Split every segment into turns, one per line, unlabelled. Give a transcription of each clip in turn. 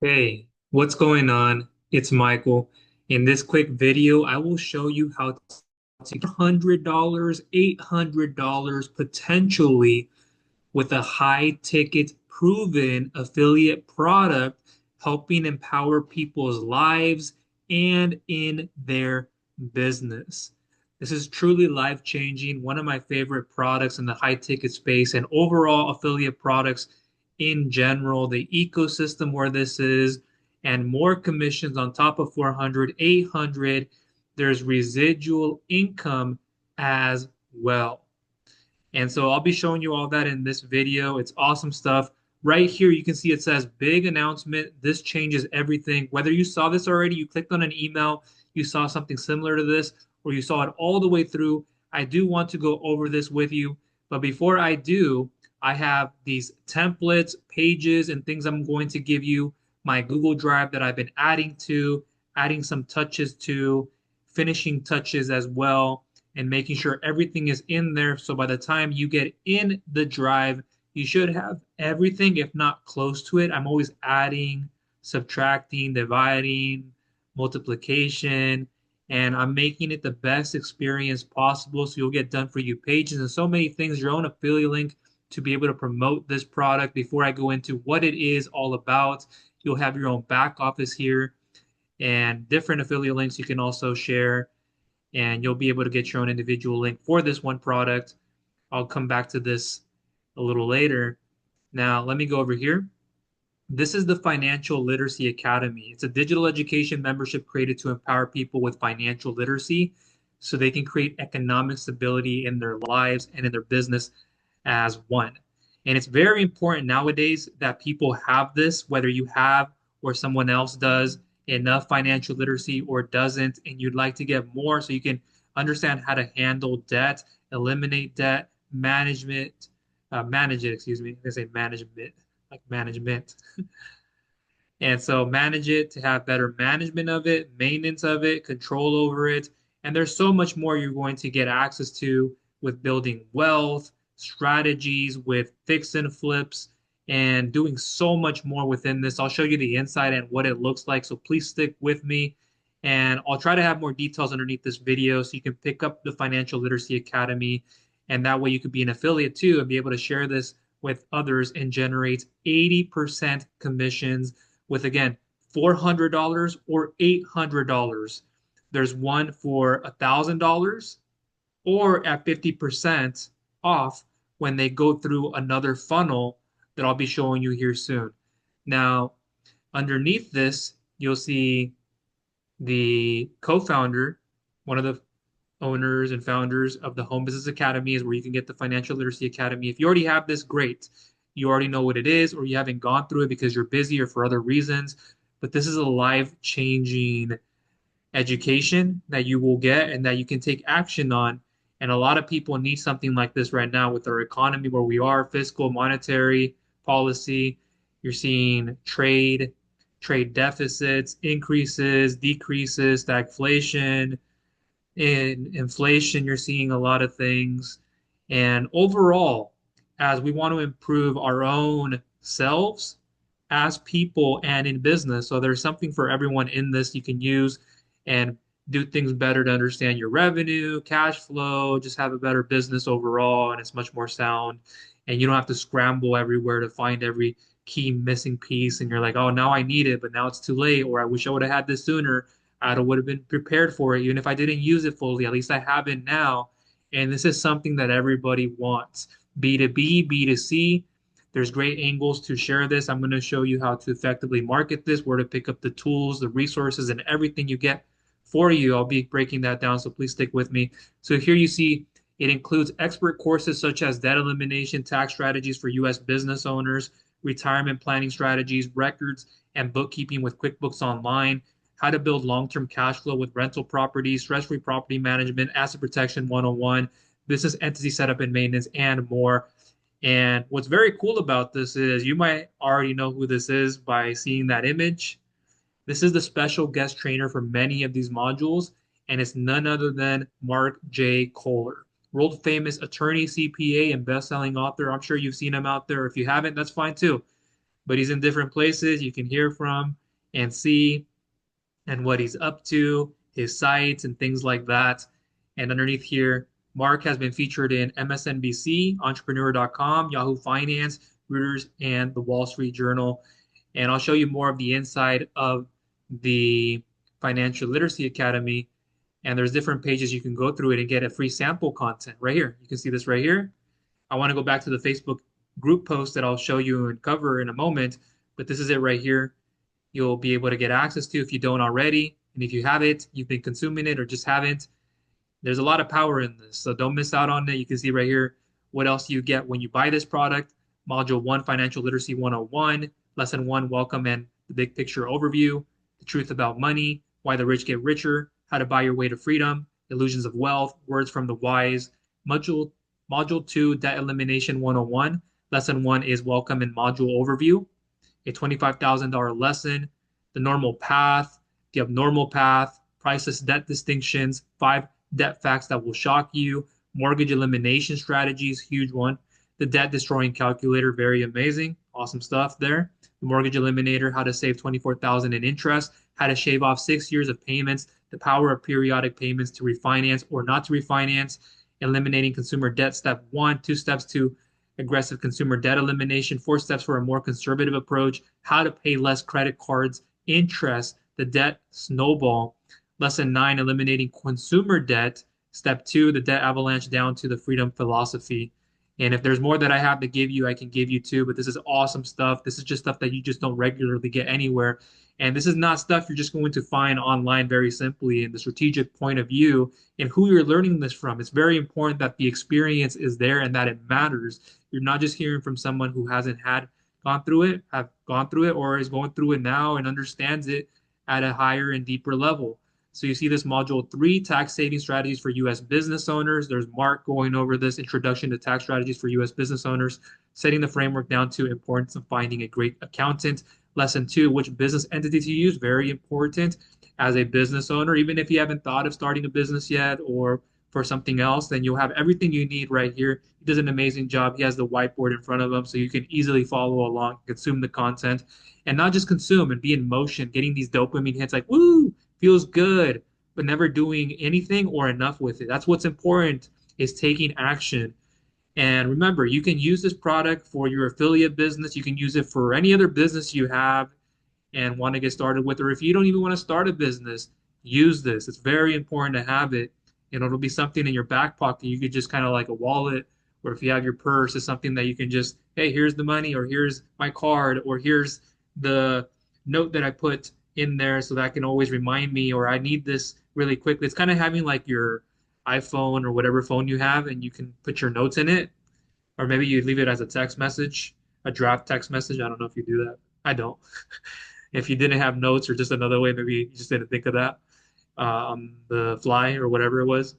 Hey, what's going on? It's Michael. In this quick video, I will show you how to get $100, $800 potentially with a high ticket proven affiliate product, helping empower people's lives and in their business. This is truly life changing, one of my favorite products in the high ticket space and overall affiliate products in general, the ecosystem where this is, and more commissions on top of 400, 800. There's residual income as well. And so I'll be showing you all that in this video. It's awesome stuff. Right here, you can see it says big announcement. This changes everything. Whether you saw this already, you clicked on an email, you saw something similar to this, or you saw it all the way through, I do want to go over this with you. But before I do, I have these templates, pages, and things I'm going to give you, my Google Drive that I've been adding to, adding some touches to, finishing touches as well and making sure everything is in there. So by the time you get in the drive, you should have everything, if not close to it. I'm always adding, subtracting, dividing, multiplication, and I'm making it the best experience possible. So you'll get done for you pages and so many things, your own affiliate link to be able to promote this product. Before I go into what it is all about, you'll have your own back office here and different affiliate links you can also share and you'll be able to get your own individual link for this one product. I'll come back to this a little later. Now, let me go over here. This is the Financial Literacy Academy. It's a digital education membership created to empower people with financial literacy so they can create economic stability in their lives and in their business as one. And it's very important nowadays that people have this, whether you have or someone else does enough financial literacy or doesn't, and you'd like to get more so you can understand how to handle debt, eliminate debt, manage it, excuse me. I say management, like management. And so manage it to have better management of it, maintenance of it, control over it. And there's so much more you're going to get access to with building wealth, strategies with fix and flips, and doing so much more within this. I'll show you the inside and what it looks like. So please stick with me. And I'll try to have more details underneath this video so you can pick up the Financial Literacy Academy. And that way you could be an affiliate too and be able to share this with others and generate 80% commissions with again $400 or $800. There's one for $1,000 or at 50% off when they go through another funnel that I'll be showing you here soon. Now, underneath this, you'll see the co-founder, one of the owners and founders of the Home Business Academy is where you can get the Financial Literacy Academy. If you already have this, great. You already know what it is, or you haven't gone through it because you're busy or for other reasons. But this is a life-changing education that you will get and that you can take action on. And a lot of people need something like this right now with our economy where we are, fiscal, monetary policy. You're seeing trade deficits, increases, decreases, stagflation, in inflation, you're seeing a lot of things. And overall, as we want to improve our own selves as people and in business, so there's something for everyone in this you can use and do things better to understand your revenue, cash flow, just have a better business overall, and it's much more sound. And you don't have to scramble everywhere to find every key missing piece. And you're like, oh, now I need it, but now it's too late, or I wish I would have had this sooner. I would have been prepared for it, even if I didn't use it fully. At least I have it now. And this is something that everybody wants. B2B, B2C. There's great angles to share this. I'm going to show you how to effectively market this, where to pick up the tools, the resources, and everything you get for you. I'll be breaking that down, so please stick with me. So here you see it includes expert courses such as debt elimination, tax strategies for U.S. business owners, retirement planning strategies, records, and bookkeeping with QuickBooks Online, how to build long-term cash flow with rental properties, stress-free property management, asset protection 101, business entity setup and maintenance, and more. And what's very cool about this is you might already know who this is by seeing that image. This is the special guest trainer for many of these modules, and it's none other than Mark J. Kohler, world famous attorney, CPA, and best-selling author. I'm sure you've seen him out there. If you haven't, that's fine too. but he's in different places you can hear from and see and what he's up to, his sites and things like that. And underneath here, Mark has been featured in MSNBC, Entrepreneur.com, Yahoo Finance, Reuters, and the Wall Street Journal. And I'll show you more of the inside of the Financial Literacy Academy. And there's different pages you can go through it and get a free sample content right here. You can see this right here. I want to go back to the Facebook group post that I'll show you and cover in a moment, but this is it right here. You'll be able to get access to if you don't already. And if you have it, you've been consuming it or just haven't, there's a lot of power in this. So don't miss out on it. You can see right here what else you get when you buy this product. Module 1, Financial Literacy 101, Lesson 1, Welcome and the Big Picture Overview, The Truth About Money, Why the Rich Get Richer, How to Buy Your Way to Freedom, Illusions of Wealth, Words from the Wise. Module 2, Debt Elimination 101. Lesson 1 is Welcome and Module Overview, a $25,000 lesson, the normal path, the abnormal path, priceless debt distinctions, 5 debt facts that will shock you, mortgage elimination strategies, huge one, the debt destroying calculator, very amazing, awesome stuff there. The mortgage eliminator, how to save 24,000 in interest, how to shave off 6 years of payments, the power of periodic payments to refinance or not to refinance, eliminating consumer debt, step 1, 2 steps to aggressive consumer debt elimination, 4 steps for a more conservative approach, how to pay less credit cards, interest, the debt snowball. Lesson 9, eliminating consumer debt. Step 2, the debt avalanche down to the freedom philosophy. And if there's more that I have to give you, I can give you too. But this is awesome stuff. This is just stuff that you just don't regularly get anywhere. And this is not stuff you're just going to find online very simply in the strategic point of view and who you're learning this from. It's very important that the experience is there and that it matters. You're not just hearing from someone who hasn't had have gone through it, or is going through it now and understands it at a higher and deeper level. So you see this module 3, tax saving strategies for U.S. business owners. There's Mark going over this introduction to tax strategies for U.S. business owners, setting the framework down to importance of finding a great accountant. Lesson 2, which business entity to use, very important as a business owner. Even if you haven't thought of starting a business yet or for something else, then you'll have everything you need right here. He does an amazing job. He has the whiteboard in front of him so you can easily follow along, consume the content, and not just consume and be in motion, getting these dopamine hits like, woo, feels good, but never doing anything or enough with it. That's what's important, is taking action. And remember, you can use this product for your affiliate business. You can use it for any other business you have and want to get started with. Or if you don't even want to start a business, use this. It's very important to have it. And it'll be something in your back pocket. You could just kind of like a wallet, or if you have your purse, it's something that you can just, hey, here's the money, or here's my card, or here's the note that I put in there so that can always remind me, or I need this really quickly. It's kind of having like your iPhone or whatever phone you have, and you can put your notes in it, or maybe you leave it as a text message, a draft text message. I don't know if you do that. I don't. If you didn't have notes or just another way, maybe you just didn't think of that on the fly or whatever it was.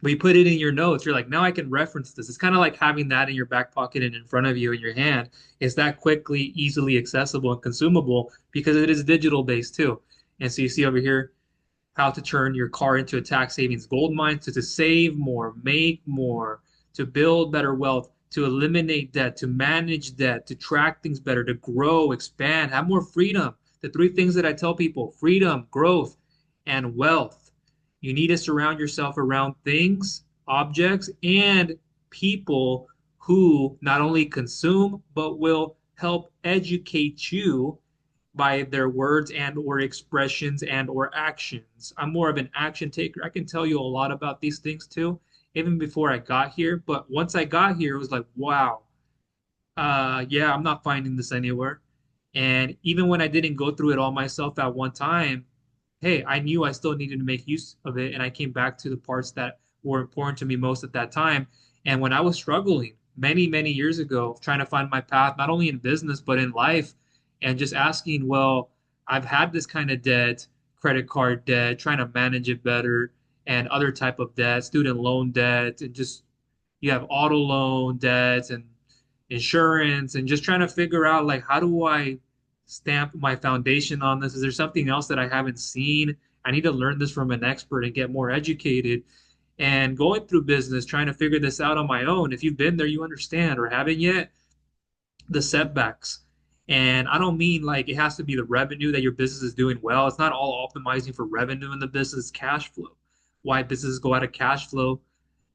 But you put it in your notes, you're like, now I can reference this. It's kind of like having that in your back pocket and in front of you in your hand. It's that quickly, easily accessible and consumable because it is digital based too. And so you see over here how to turn your car into a tax savings gold mine, to save more, make more, to build better wealth, to eliminate debt, to manage debt, to track things better, to grow, expand, have more freedom. The 3 things that I tell people: freedom, growth, and wealth. You need to surround yourself around things, objects, and people who not only consume, but will help educate you by their words and or expressions and or actions. I'm more of an action taker. I can tell you a lot about these things too, even before I got here. But once I got here, it was like, wow, yeah, I'm not finding this anywhere. And even when I didn't go through it all myself at one time, hey, I knew I still needed to make use of it. And I came back to the parts that were important to me most at that time. And when I was struggling many, many years ago, trying to find my path, not only in business, but in life, and just asking, well, I've had this kind of debt, credit card debt, trying to manage it better, and other type of debt, student loan debt, and just you have auto loan debts and insurance, and just trying to figure out like how do I stamp my foundation on this? Is there something else that I haven't seen? I need to learn this from an expert and get more educated. And going through business, trying to figure this out on my own. If you've been there, you understand, or haven't yet, the setbacks. And I don't mean like it has to be the revenue that your business is doing well. It's not all optimizing for revenue in the business, cash flow. Why businesses go out of cash flow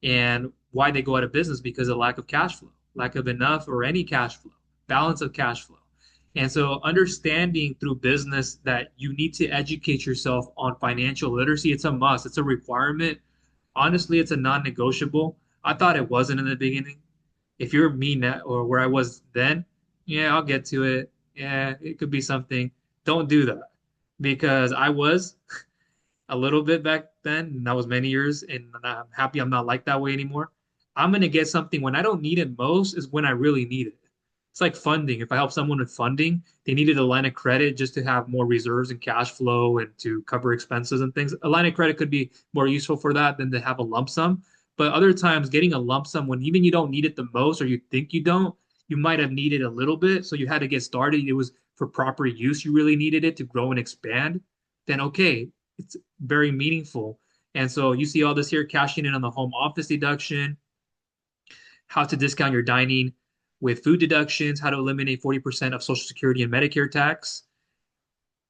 and why they go out of business because of lack of cash flow, lack of enough or any cash flow, balance of cash flow. And so understanding through business that you need to educate yourself on financial literacy, it's a must, it's a requirement. Honestly, it's a non-negotiable. I thought it wasn't in the beginning. If you're me now or where I was then, yeah, I'll get to it. Yeah, it could be something. Don't do that because I was a little bit back then, and that was many years, and I'm happy I'm not like that way anymore. I'm gonna get something when I don't need it most is when I really need it. It's like funding. If I help someone with funding, they needed a line of credit just to have more reserves and cash flow and to cover expenses and things. A line of credit could be more useful for that than to have a lump sum. But other times, getting a lump sum when even you don't need it the most or you think you don't, you might have needed a little bit. So you had to get started. It was for proper use. You really needed it to grow and expand. Then okay, it's very meaningful. And so you see all this here cashing in on the home office deduction, how to discount your dining with food deductions, how to eliminate 40% of Social Security and Medicare tax,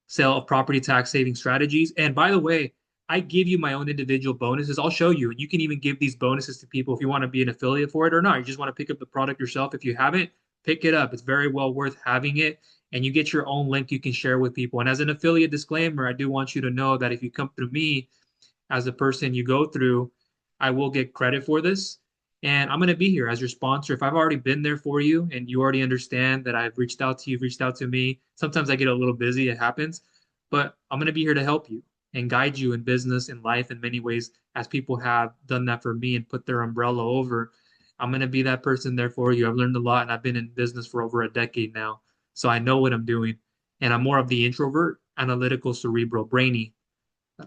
sale of property tax saving strategies. And by the way, I give you my own individual bonuses. I'll show you. And you can even give these bonuses to people if you want to be an affiliate for it or not. You just want to pick up the product yourself. If you haven't, pick it up. It's very well worth having it. And you get your own link you can share with people. And as an affiliate disclaimer, I do want you to know that if you come through me, as a person you go through, I will get credit for this. And I'm going to be here as your sponsor. If I've already been there for you and you already understand that I've reached out to you, you've reached out to me, sometimes I get a little busy, it happens, but I'm going to be here to help you and guide you in business and life in many ways, as people have done that for me and put their umbrella over. I'm going to be that person there for you. I've learned a lot and I've been in business for over a decade now. So I know what I'm doing. And I'm more of the introvert, analytical, cerebral, brainy.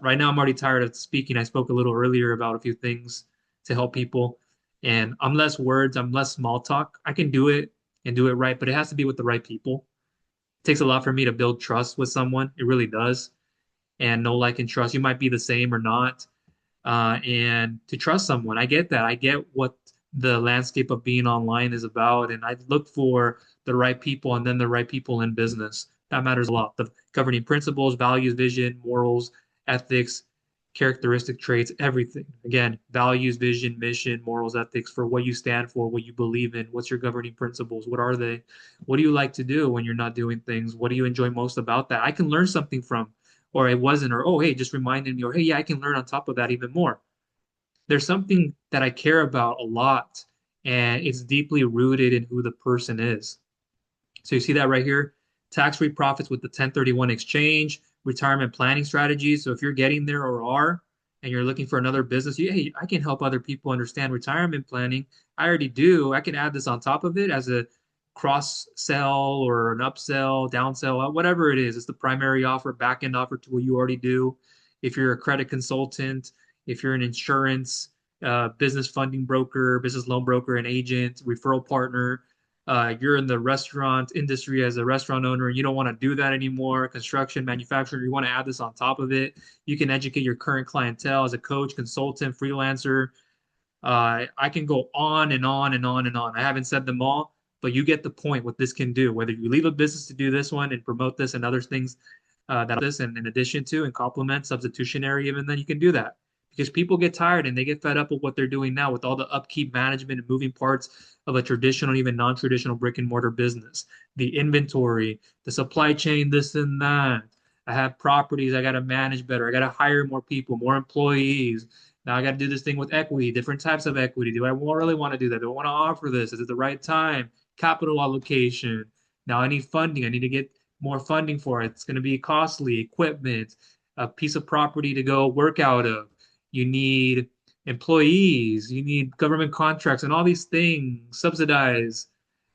Right now, I'm already tired of speaking. I spoke a little earlier about a few things to help people, and I'm less words, I'm less small talk. I can do it and do it right, but it has to be with the right people. It takes a lot for me to build trust with someone. It really does. And know, like, and trust. You might be the same or not, and to trust someone. I get that. I get what the landscape of being online is about, and I look for the right people and then the right people in business. That matters a lot. The governing principles, values, vision, morals, ethics, characteristic traits, everything. Again, values, vision, mission, morals, ethics for what you stand for, what you believe in, what's your governing principles, what are they? What do you like to do when you're not doing things? What do you enjoy most about that? I can learn something from, or it wasn't, or oh, hey, just reminded me, or hey, yeah, I can learn on top of that even more. There's something that I care about a lot, and it's deeply rooted in who the person is. So you see that right here, tax-free profits with the 1031 exchange, retirement planning strategies. So if you're getting there or are, and you're looking for another business, hey, I can help other people understand retirement planning. I already do. I can add this on top of it as a cross sell or an upsell, downsell, whatever it is. It's the primary offer, back end offer to what you already do. If you're a credit consultant, if you're an insurance, business funding broker, business loan broker, an agent, referral partner, you're in the restaurant industry as a restaurant owner and you don't want to do that anymore, construction, manufacturer, you want to add this on top of it. You can educate your current clientele as a coach, consultant, freelancer. I can go on and on and on and on. I haven't said them all, but you get the point what this can do. Whether you leave a business to do this one and promote this and other things that this and in addition to and complement substitutionary, even then you can do that because people get tired and they get fed up with what they're doing now with all the upkeep management and moving parts of a traditional, even non-traditional brick and mortar business. The inventory, the supply chain, this and that. I have properties I got to manage better. I got to hire more people, more employees. Now I got to do this thing with equity, different types of equity. Do I really want to do that? Do I want to offer this? Is it the right time? Capital allocation. Now I need funding. I need to get more funding for it. It's going to be costly, equipment, a piece of property to go work out of. You need employees, you need government contracts and all these things, subsidize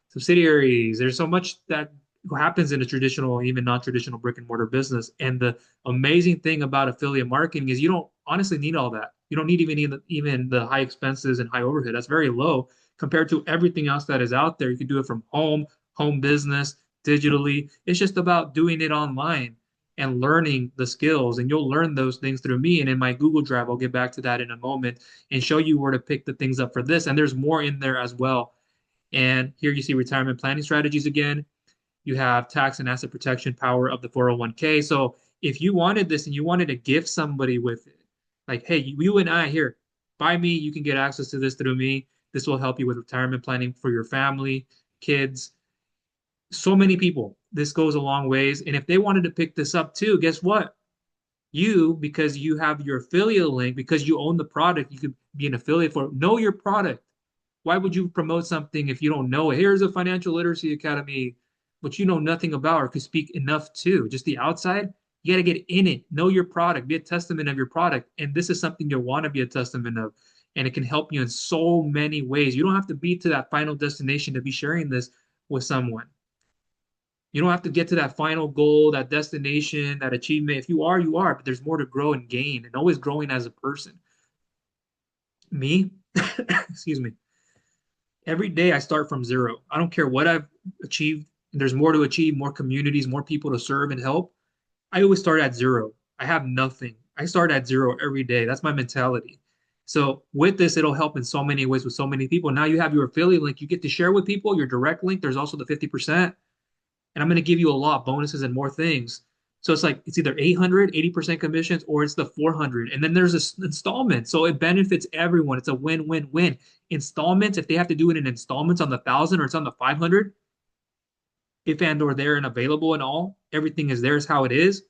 subsidiaries. There's so much that happens in a traditional, even non-traditional brick and mortar business. And the amazing thing about affiliate marketing is you don't honestly need all that. You don't need even the high expenses and high overhead. That's very low compared to everything else that is out there. You can do it from home, home business, digitally. It's just about doing it online and learning the skills. And you'll learn those things through me. And in my Google Drive, I'll get back to that in a moment and show you where to pick the things up for this. And there's more in there as well. And here you see retirement planning strategies again. You have tax and asset protection power of the 401k. So if you wanted this and you wanted to gift somebody with it, like, hey, you and I here, buy me, you can get access to this through me. This will help you with retirement planning for your family, kids, so many people. This goes a long ways. And if they wanted to pick this up too, guess what? You, because you have your affiliate link, because you own the product, you could be an affiliate for know your product. Why would you promote something if you don't know it? Here's a financial literacy academy, which you know nothing about or could speak enough to. Just the outside, you got to get in it. Know your product, be a testament of your product. And this is something you'll want to be a testament of. And it can help you in so many ways. You don't have to be to that final destination to be sharing this with someone. You don't have to get to that final goal, that destination, that achievement. If you are, you are, but there's more to grow and gain and always growing as a person. Me, excuse me, every day I start from zero. I don't care what I've achieved. There's more to achieve, more communities, more people to serve and help. I always start at zero. I have nothing. I start at zero every day. That's my mentality. So with this, it'll help in so many ways with so many people. Now you have your affiliate link. You get to share with people your direct link. There's also the 50%. And I'm going to give you a lot of bonuses and more things. So it's like it's either 800, 80% commissions, or it's the 400. And then there's this installment. So it benefits everyone. It's a win-win-win. Installments, if they have to do it in installments on the 1,000 or it's on the 500, if and or there and available and all, everything is there is how it is.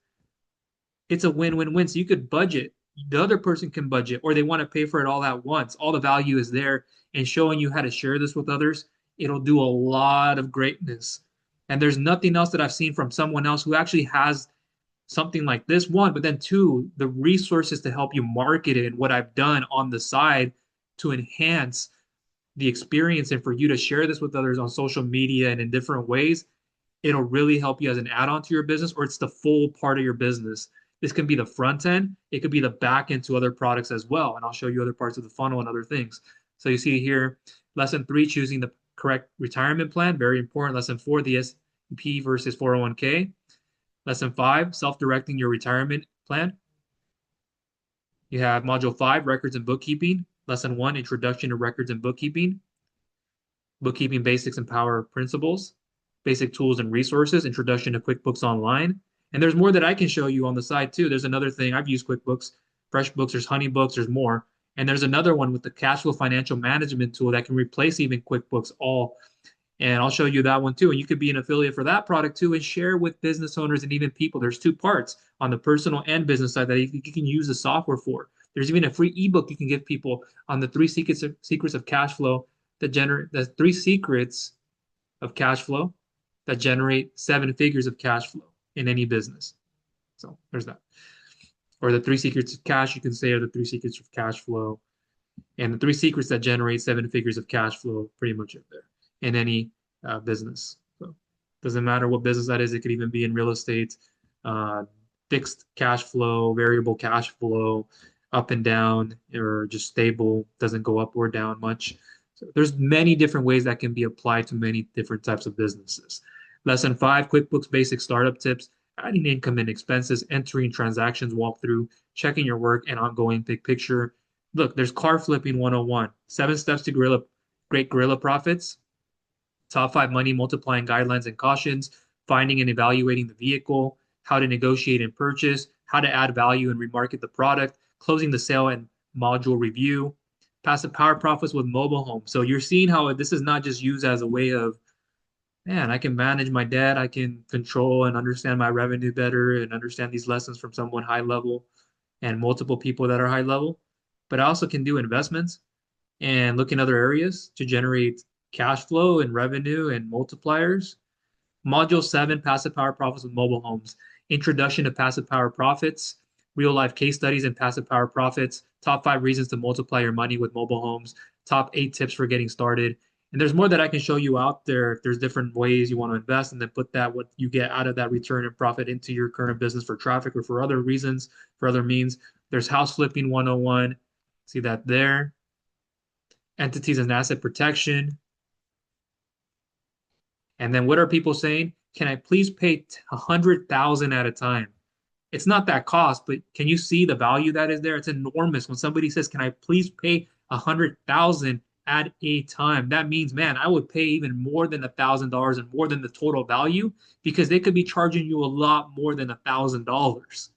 It's a win-win-win. So you could budget. The other person can budget, or they want to pay for it all at once. All the value is there, and showing you how to share this with others, it'll do a lot of greatness. And there's nothing else that I've seen from someone else who actually has something like this one, but then two, the resources to help you market it and what I've done on the side to enhance the experience and for you to share this with others on social media and in different ways, it'll really help you as an add-on to your business, or it's the full part of your business. This can be the front end, it could be the back end to other products as well. And I'll show you other parts of the funnel and other things. So you see here, lesson 3, choosing the correct retirement plan, very important. Lesson 4, the S&P versus 401k. Lesson 5, self-directing your retirement plan. You have module 5, records and bookkeeping. Lesson 1, introduction to records and bookkeeping. Bookkeeping basics and power principles. Basic tools and resources, introduction to QuickBooks Online. And there's more that I can show you on the side too. There's another thing. I've used QuickBooks, FreshBooks, there's HoneyBooks, there's more. And there's another one with the cash flow financial management tool that can replace even QuickBooks all. And I'll show you that one too. And you could be an affiliate for that product too and share with business owners and even people. There's two parts on the personal and business side that you can use the software for. There's even a free ebook you can give people on the 3 secrets of cash flow that generate the 3 secrets of cash flow that generate 7 figures of cash flow in any business. So there's that. Or the 3 secrets of cash, you can say, are the 3 secrets of cash flow. And the 3 secrets that generate 7 figures of cash flow pretty much are there in any business. So doesn't matter what business that is. It could even be in real estate, uh, fixed cash flow, variable cash flow, up and down, or just stable, doesn't go up or down much. So there's many different ways that can be applied to many different types of businesses. Lesson 5, QuickBooks basic startup tips, adding income and expenses, entering transactions walkthrough, checking your work and ongoing big picture. Look, there's car flipping 101, 7 steps to great guerrilla profits, top 5 money multiplying guidelines and cautions, finding and evaluating the vehicle, how to negotiate and purchase, how to add value and remarket the product, closing the sale and module review, passive power profits with mobile home. So you're seeing how this is not just used as a way of, man, I can manage my debt, I can control and understand my revenue better and understand these lessons from someone high level and multiple people that are high level. But I also can do investments and look in other areas to generate cash flow and revenue and multipliers. Module 7, passive power profits with mobile homes. Introduction to passive power profits, real life case studies and passive power profits, top 5 reasons to multiply your money with mobile homes, top 8 tips for getting started. And there's more that I can show you out there. If there's different ways you want to invest and then put that, what you get out of that return and profit into your current business for traffic or for other reasons, for other means. There's house flipping 101. See that there. Entities and asset protection. And then what are people saying? Can I please pay 100,000 at a time? It's not that cost, but can you see the value that is there? It's enormous. When somebody says, "Can I please pay 100,000 at a time. That means, man, I would pay even more than $1,000 and more than the total value because they could be charging you a lot more than $1,000.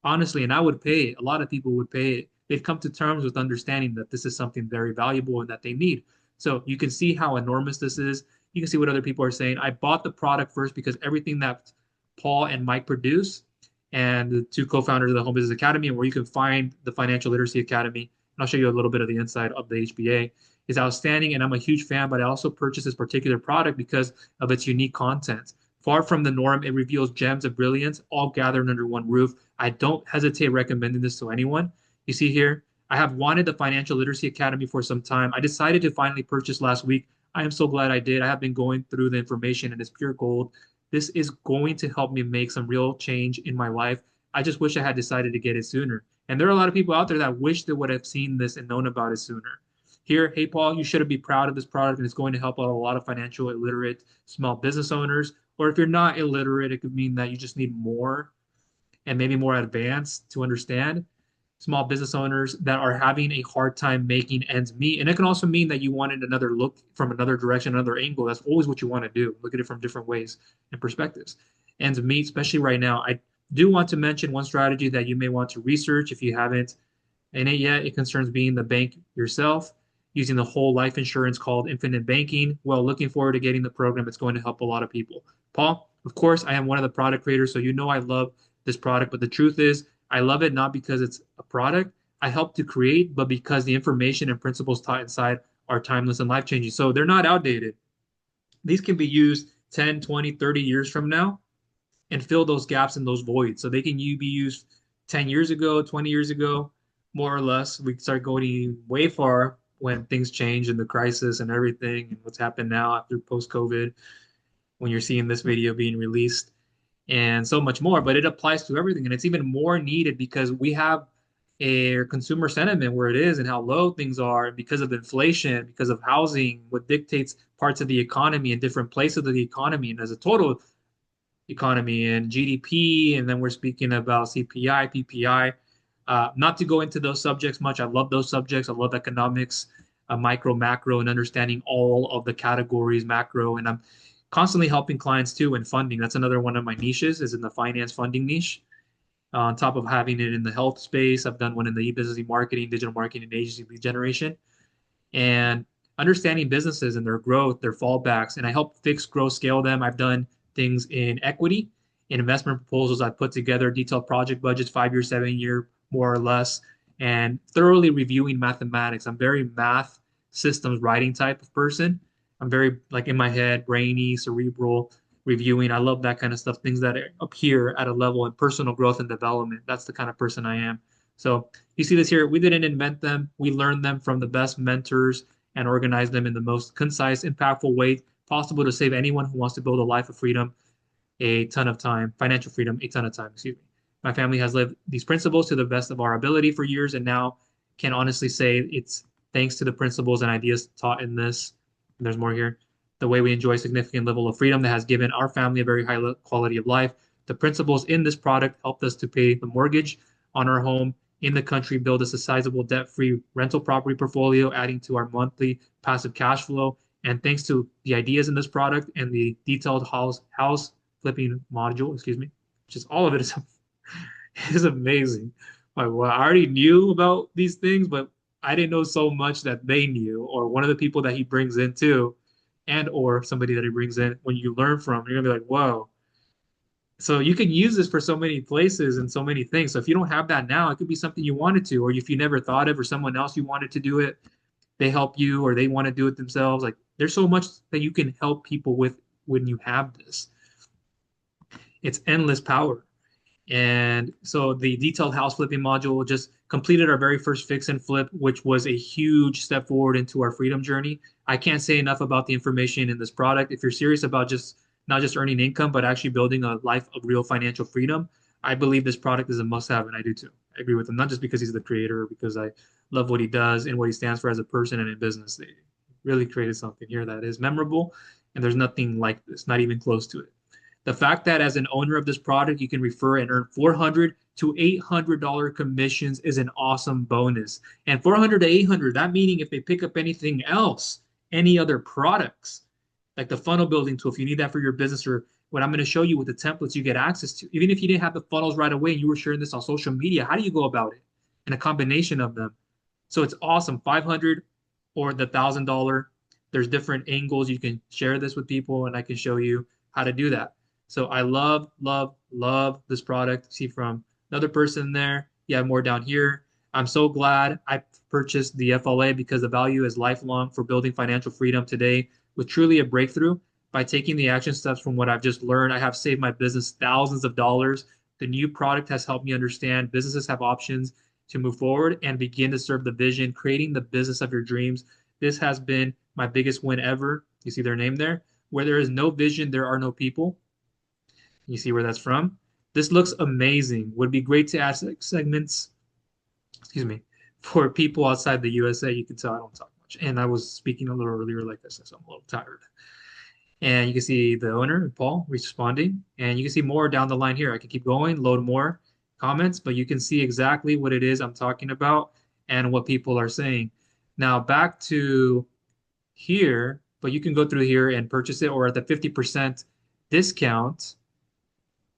Honestly, and I would pay it. A lot of people would pay it. They've come to terms with understanding that this is something very valuable and that they need. So you can see how enormous this is. You can see what other people are saying. I bought the product first because everything that Paul and Mike produce, and the two co-founders of the Home Business Academy, and where you can find the Financial Literacy Academy, and I'll show you a little bit of the inside of the HBA, is outstanding. And I'm a huge fan, but I also purchased this particular product because of its unique content. Far from the norm, it reveals gems of brilliance, all gathered under one roof. I don't hesitate recommending this to anyone. You see here, I have wanted the Financial Literacy Academy for some time. I decided to finally purchase last week. I am so glad I did. I have been going through the information and it's pure gold. This is going to help me make some real change in my life. I just wish I had decided to get it sooner. And there are a lot of people out there that wish they would have seen this and known about it sooner. Here, hey, Paul, you should be proud of this product and it's going to help out a lot of financial illiterate small business owners. Or if you're not illiterate, it could mean that you just need more and maybe more advanced to understand small business owners that are having a hard time making ends meet. And it can also mean that you wanted another look from another direction, another angle. That's always what you want to do. Look at it from different ways and perspectives. Ends meet, especially right now. I do want to mention one strategy that you may want to research if you haven't in it yet. It concerns being the bank yourself, using the whole life insurance called infinite banking. Well, looking forward to getting the program. It's going to help a lot of people. Paul, of course, I am one of the product creators, so you know I love this product. But the truth is, I love it not because it's a product I helped to create, but because the information and principles taught inside are timeless and life changing. So they're not outdated. These can be used 10, 20, 30 years from now and fill those gaps and those voids. So they can be used 10 years ago, 20 years ago, more or less. We start going way far when things change and the crisis and everything and what's happened now after post COVID, when you're seeing this video being released and so much more. But it applies to everything. And it's even more needed because we have a consumer sentiment where it is and how low things are because of inflation, because of housing, what dictates parts of the economy and different places of the economy. And as a total economy and GDP, and then we're speaking about CPI, PPI. Not to go into those subjects much. I love those subjects. I love economics, micro, macro, and understanding all of the categories, macro. And I'm constantly helping clients too in funding. That's another one of my niches is in the finance funding niche. On top of having it in the health space, I've done one in the e-business marketing, digital marketing, and agency lead generation. And understanding businesses and their growth, their fallbacks, and I help fix, grow, scale them. I've done things in equity, in investment proposals. I've put together detailed project budgets, 5 year, 7 year, more or less, and thoroughly reviewing mathematics. I'm very math systems writing type of person. I'm very like in my head, brainy, cerebral, reviewing. I love that kind of stuff, things that appear at a level in personal growth and development. That's the kind of person I am. So you see this here. We didn't invent them. We learned them from the best mentors and organized them in the most concise, impactful way possible to save anyone who wants to build a life of freedom a ton of time, financial freedom, a ton of time, excuse me. My family has lived these principles to the best of our ability for years and now can honestly say it's thanks to the principles and ideas taught in this. And there's more here. The way we enjoy a significant level of freedom that has given our family a very high quality of life. The principles in this product helped us to pay the mortgage on our home in the country, build us a sizable debt-free rental property portfolio, adding to our monthly passive cash flow. And thanks to the ideas in this product and the detailed house flipping module, excuse me, which is all of it is amazing. Like, well, I already knew about these things, but I didn't know so much that they knew, or one of the people that he brings in too, and or somebody that he brings in. When you learn from, you're gonna be like, whoa. So you can use this for so many places and so many things. So if you don't have that now, it could be something you wanted to, or if you never thought of, or someone else you wanted to do it, they help you, or they want to do it themselves. Like there's so much that you can help people with when you have this. It's endless power. And so the detailed house flipping module just completed our very first fix and flip, which was a huge step forward into our freedom journey. I can't say enough about the information in this product. If you're serious about just not just earning income, but actually building a life of real financial freedom, I believe this product is a must-have, and I do too. I agree with him, not just because he's the creator, because I love what he does and what he stands for as a person and in business. They really created something here that is memorable, and there's nothing like this, not even close to it. The fact that as an owner of this product, you can refer and earn $400 to $800 commissions is an awesome bonus. And 400 to 800, that meaning if they pick up anything else, any other products, like the funnel building tool, if you need that for your business, or what I'm going to show you with the templates you get access to. Even if you didn't have the funnels right away and you were sharing this on social media, how do you go about it? And a combination of them. So it's awesome. 500 or the $1,000. There's different angles. You can share this with people and I can show you how to do that. So I love, love, love this product. See from another person there. You have more down here. I'm so glad I purchased the FLA because the value is lifelong for building financial freedom today with truly a breakthrough. By taking the action steps from what I've just learned, I have saved my business thousands of dollars. The new product has helped me understand businesses have options to move forward and begin to serve the vision, creating the business of your dreams. This has been my biggest win ever. You see their name there. Where there is no vision, there are no people. You see where that's from. This looks amazing. Would be great to add segments, excuse me, for people outside the USA. You can tell I don't talk much. And I was speaking a little earlier like this, so I'm a little tired. And you can see the owner, Paul, responding. And you can see more down the line here. I can keep going, load more comments, but you can see exactly what it is I'm talking about and what people are saying. Now back to here, but you can go through here and purchase it, or at the 50% discount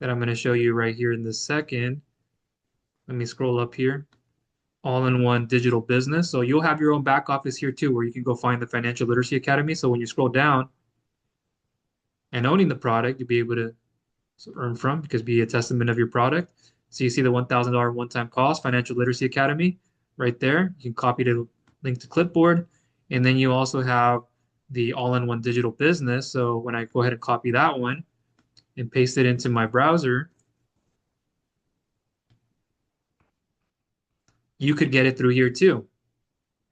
that I'm going to show you right here in this second. Let me scroll up here. All-in-one digital business. So you'll have your own back office here too, where you can go find the Financial Literacy Academy. So when you scroll down and owning the product, you'll be able to earn from, because be a testament of your product. So you see the $1,000 one-time cost, Financial Literacy Academy, right there. You can copy the link to clipboard. And then you also have the all-in-one digital business. So when I go ahead and copy that one and paste it into my browser, you could get it through here too,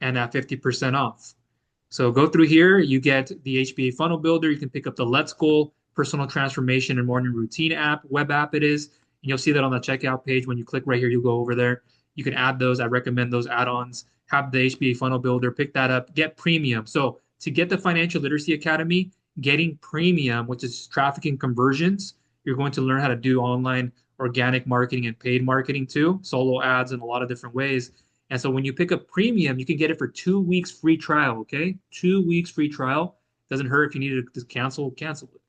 and at 50% off. So go through here, you get the HBA funnel builder. You can pick up the Let's Go personal transformation and morning routine app, web app it is. And you'll see that on the checkout page. When you click right here, you'll go over there. You can add those. I recommend those add-ons. Have the HBA funnel builder, pick that up, get premium. So to get the Financial Literacy Academy, getting premium, which is traffic and conversions, you're going to learn how to do online organic marketing and paid marketing too, solo ads in a lot of different ways. And so when you pick up premium, you can get it for 2 weeks free trial, okay? 2 weeks free trial. Doesn't hurt if you need to cancel it.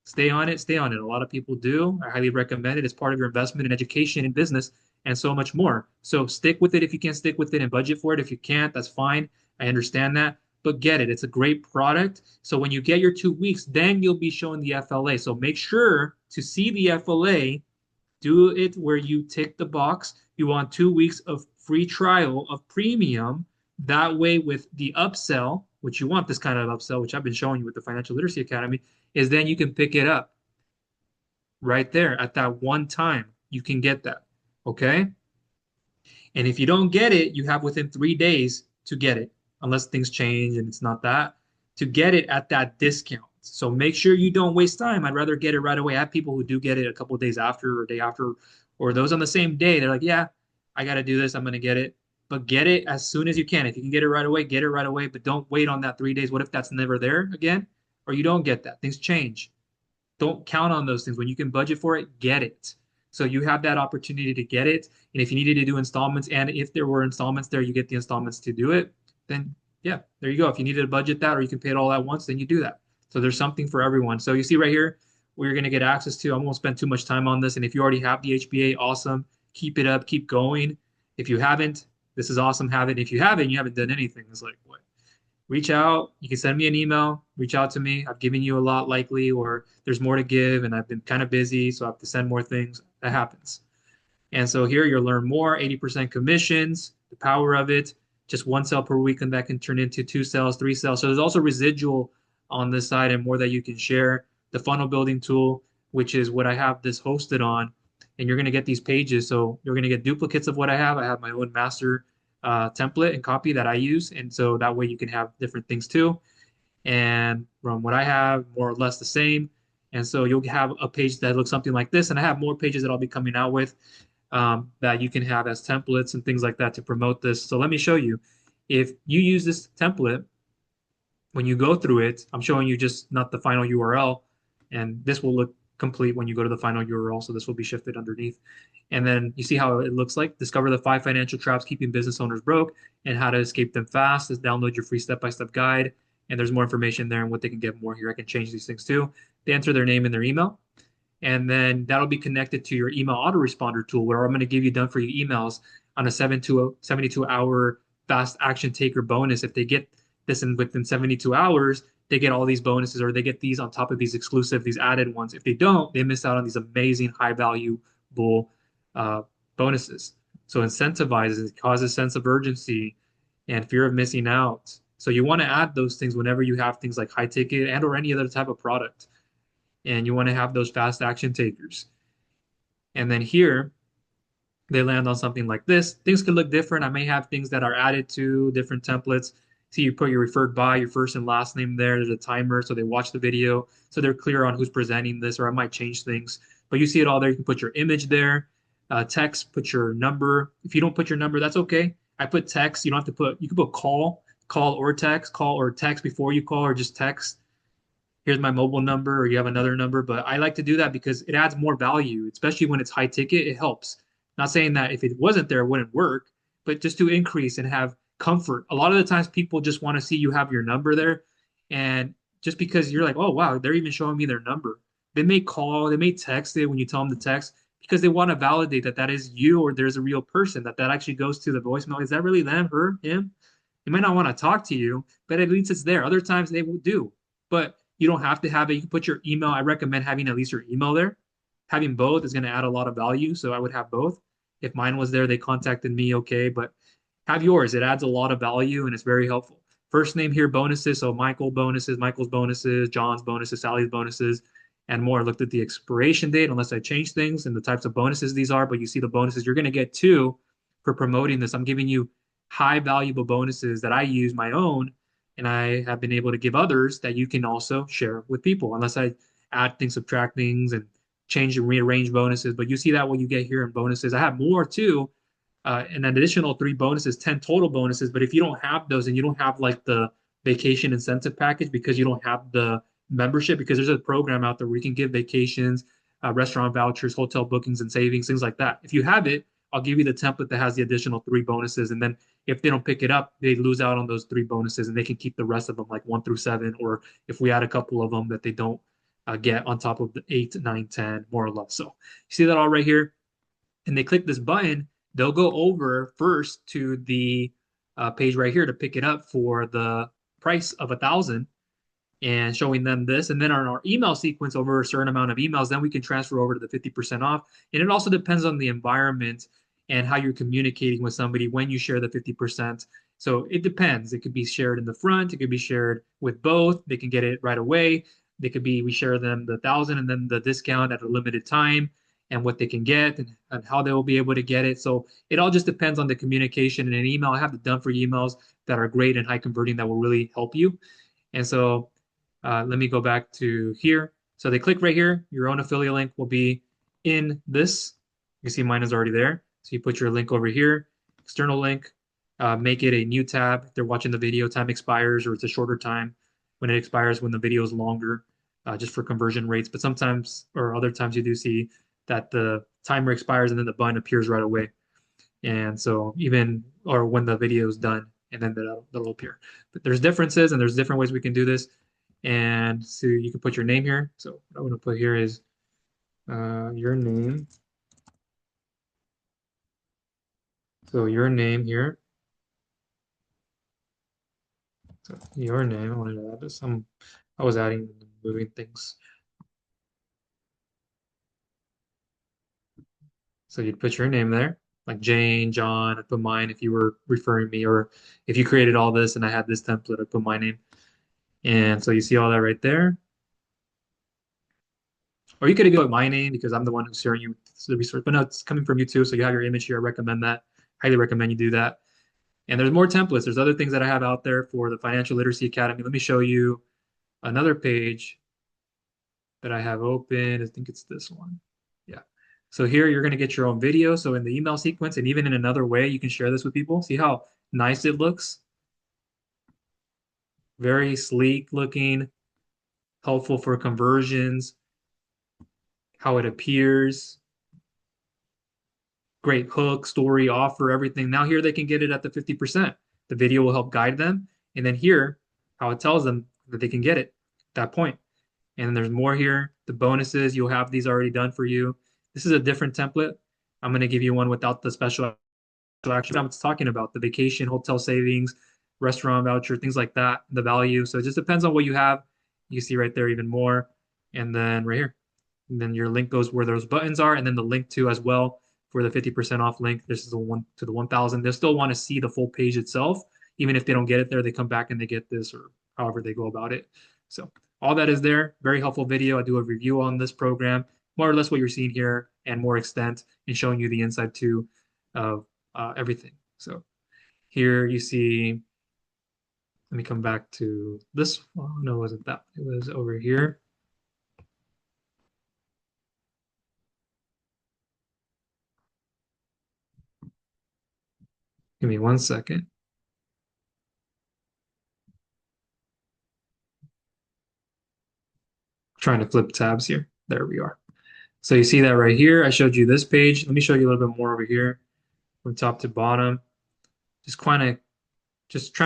Stay on it, stay on it. A lot of people do. I highly recommend it. It's part of your investment in education and business and so much more. So stick with it if you can stick with it and budget for it. If you can't, that's fine. I understand that. But get it. It's a great product. So when you get your 2 weeks, then you'll be showing the FLA. So make sure to see the FLA. Do it where you tick the box. You want 2 weeks of free trial of premium. That way, with the upsell, which you want this kind of upsell, which I've been showing you with the Financial Literacy Academy, is then you can pick it up right there at that one time. You can get that. Okay. And if you don't get it, you have within 3 days to get it, unless things change and it's not that, to get it at that discount. So make sure you don't waste time. I'd rather get it right away. I have people who do get it a couple of days after or day after, or those on the same day. They're like, yeah, I got to do this. I'm going to get it. But get it as soon as you can. If you can get it right away, get it right away. But don't wait on that 3 days. What if that's never there again? Or you don't get that? Things change. Don't count on those things. When you can budget for it, get it. So you have that opportunity to get it. And if you needed to do installments, and if there were installments there, you get the installments to do it, then yeah, there you go. If you needed to budget that, or you can pay it all at once, then you do that. So there's something for everyone. So you see right here where you're going to get access to. I won't spend too much time on this. And if you already have the HBA, awesome. Keep it up. Keep going. If you haven't, this is awesome. Have it. If you haven't, you haven't done anything. It's like, what? Reach out. You can send me an email. Reach out to me. I've given you a lot likely, or there's more to give, and I've been kind of busy, so I have to send more things. That happens. And so here you'll learn more, 80% commissions, the power of it, just 1 sale per week, and that can turn into 2 sales, 3 sales. So there's also residual on this side and more that you can share. The funnel building tool, which is what I have this hosted on, and you're going to get these pages. So you're going to get duplicates of what I have. I have my own master template and copy that I use. And so that way you can have different things too. And from what I have, more or less the same. And so you'll have a page that looks something like this. And I have more pages that I'll be coming out with that you can have as templates and things like that to promote this. So let me show you. If you use this template, when you go through it, I'm showing you just not the final URL, and this will look complete when you go to the final URL. So this will be shifted underneath. And then you see how it looks like. Discover the 5 financial traps keeping business owners broke and how to escape them fast. Just download your free step-by-step guide. And there's more information there and what they can get more here. I can change these things too. They enter their name and their email. And then that'll be connected to your email autoresponder tool where I'm going to give you done for you emails on a 72-hour fast action taker bonus. If they get this in within 72 hours, they get all these bonuses or they get these on top of these exclusive, these added ones. If they don't, they miss out on these amazing high valuable uh, bonuses. So incentivizes, it causes sense of urgency and fear of missing out. So you want to add those things whenever you have things like high ticket and or any other type of product. And you want to have those fast action takers. And then here, they land on something like this. Things could look different. I may have things that are added to different templates. See, you put your referred by, your first and last name there. There's a timer, so they watch the video, so they're clear on who's presenting this, or I might change things. But you see it all there. You can put your image there, text, put your number. If you don't put your number, that's okay. I put text. You don't have to put, you can put call or text before you call, or just text here's my mobile number or you have another number. But I like to do that because it adds more value, especially when it's high ticket. It helps. Not saying that if it wasn't there, it wouldn't work, but just to increase and have comfort. A lot of the times people just want to see you have your number there. And just because you're like, oh, wow, they're even showing me their number. They may call, they may text it when you tell them to text because they want to validate that that is you or there's a real person, that that actually goes to the voicemail. Is that really them, her, him? They might not want to talk to you, but at least it's there. Other times they will do, but you don't have to have it. You can put your email. I recommend having at least your email there. Having both is going to add a lot of value. So I would have both. If mine was there, they contacted me, okay, but have yours. It adds a lot of value and it's very helpful. First name here, bonuses. So Michael's bonuses, John's bonuses, Sally's bonuses, and more. I looked at the expiration date, unless I change things and the types of bonuses these are, but you see the bonuses you're going to get too for promoting this. I'm giving you high valuable bonuses that I use my own and I have been able to give others that you can also share with people, unless I add things, subtract things, and change and rearrange bonuses. But you see that what you get here in bonuses. I have more too, an additional 3 bonuses, 10 total bonuses. But if you don't have those and you don't have like the vacation incentive package because you don't have the membership, because there's a program out there where you can give vacations, restaurant vouchers, hotel bookings and savings, things like that. If you have it, I'll give you the template that has the additional 3 bonuses. And then if they don't pick it up, they lose out on those 3 bonuses and they can keep the rest of them like 1 through 7. Or if we add a couple of them that they don't get on top of the 8, 9, 10, more or less. So you see that all right here. And they click this button, they'll go over first to the page right here to pick it up for the price of 1,000 and showing them this. And then on our email sequence over a certain amount of emails, then we can transfer over to the 50% off. And it also depends on the environment and how you're communicating with somebody when you share the 50%. So it depends. It could be shared in the front, it could be shared with both. They can get it right away. They could be, we share them the 1,000 and then the discount at a limited time and what they can get and how they will be able to get it. So it all just depends on the communication in an email. I have the done for emails that are great and high converting that will really help you. And so let me go back to here. So they click right here. Your own affiliate link will be in this. You see mine is already there. So you put your link over here, external link, make it a new tab. If they're watching the video, time expires or it's a shorter time when it expires, when the video is longer, just for conversion rates. But sometimes or other times you do see that the timer expires and then the button appears right away. And so even, or when the video is done and then that'll appear. But there's differences and there's different ways we can do this. And so you can put your name here. So what I'm going to put here is your name. So your name here. So your name. I wanted to add this. I was adding moving things. So you'd put your name there, like Jane, John. I'd put mine if you were referring me, or if you created all this and I had this template, I'd put my name. And so you see all that right there. Or you could even put my name because I'm the one who's sharing you the resource. But no, it's coming from you too. So you have your image here. I recommend that. Highly recommend you do that. And there's more templates. There's other things that I have out there for the Financial Literacy Academy. Let me show you another page that I have open. I think it's this one. Yeah. So here you're going to get your own video. So in the email sequence and even in another way, you can share this with people. See how nice it looks? Very sleek looking, helpful for conversions. how it appears, great hook, story, offer, everything. Now here they can get it at the 50%. The video will help guide them. And then here, how it tells them that they can get it at that point. And then there's more here. The bonuses, you'll have these already done for you. This is a different template. I'm going to give you one without the special action. I'm talking about the vacation, hotel savings, restaurant voucher, things like that, the value. So it just depends on what you have. You see right there even more. And then right here. And then your link goes where those buttons are, and then the link to as well for the 50% off link. This is the one to the 1000. They still want to see the full page itself. Even if they don't get it there, they come back and they get this or however they go about it. So all that is there. Very helpful video. I do a review on this program, more or less what you're seeing here and more extent and showing you the inside too of everything. So here you see, let me come back to this. Oh, no, it wasn't that. It was over here. Give me 1 second. Trying to flip tabs here. There we are. So you see that right here. I showed you this page. Let me show you a little bit more over here from top to bottom. Just trying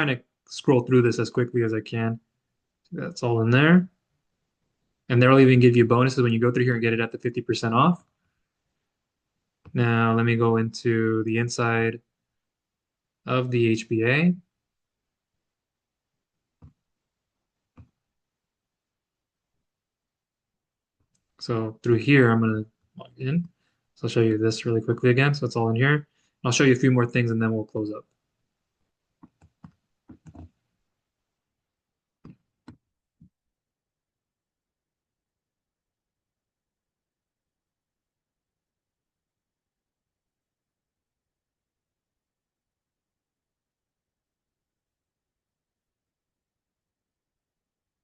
to scroll through this as quickly as I can. That's all in there. And they'll even give you bonuses when you go through here and get it at the 50% off. Now let me go into the inside of the HBA. So through here, I'm going to log in. So I'll show you this really quickly again. So it's all in here. I'll show you a few more things and then we'll close up.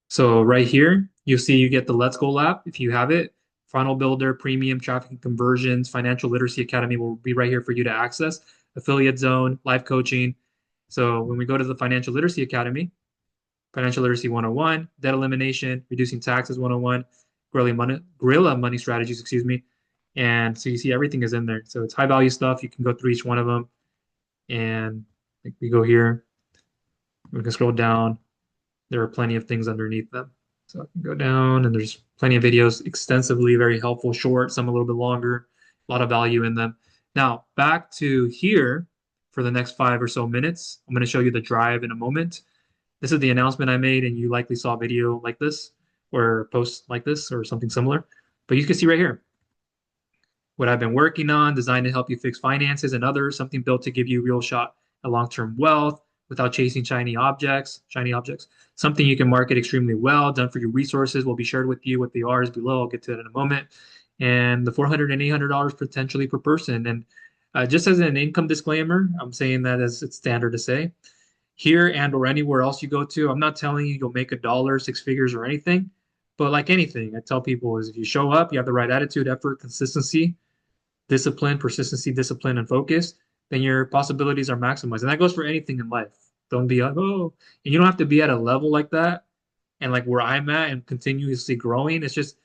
So right here, you see you get the Let's Go Lab if you have it. Funnel Builder, Premium, Traffic and Conversions, Financial Literacy Academy will be right here for you to access. Affiliate Zone, Live Coaching. So when we go to the Financial Literacy Academy, Financial Literacy 101, Debt Elimination, Reducing Taxes 101, Guerrilla Money Strategies, excuse me. And so you see everything is in there. So it's high value stuff. You can go through each one of them. And we go here. We can scroll down. There are plenty of things underneath them. So I can go down and there's plenty of videos, extensively, very helpful, short, some a little bit longer, a lot of value in them. Now, back to here for the next 5 or so minutes. I'm going to show you the drive in a moment. This is the announcement I made, and you likely saw a video like this or post like this or something similar. But you can see right here what I've been working on, designed to help you fix finances and others, something built to give you a real shot at long-term wealth without chasing shiny objects, something you can market extremely well, done for your resources, will be shared with you. What they are is below. I'll get to that in a moment. And the $400 and $800 potentially per person. And just as an income disclaimer, I'm saying that as it's standard to say, here and or anywhere else you go to, I'm not telling you you'll make a dollar, 6 figures or anything, but like anything, I tell people is if you show up, you have the right attitude, effort, consistency, discipline, persistency, discipline, and focus, then your possibilities are maximized. And that goes for anything in life. Don't be like, oh, and you don't have to be at a level like that and like where I'm at and continuously growing. It's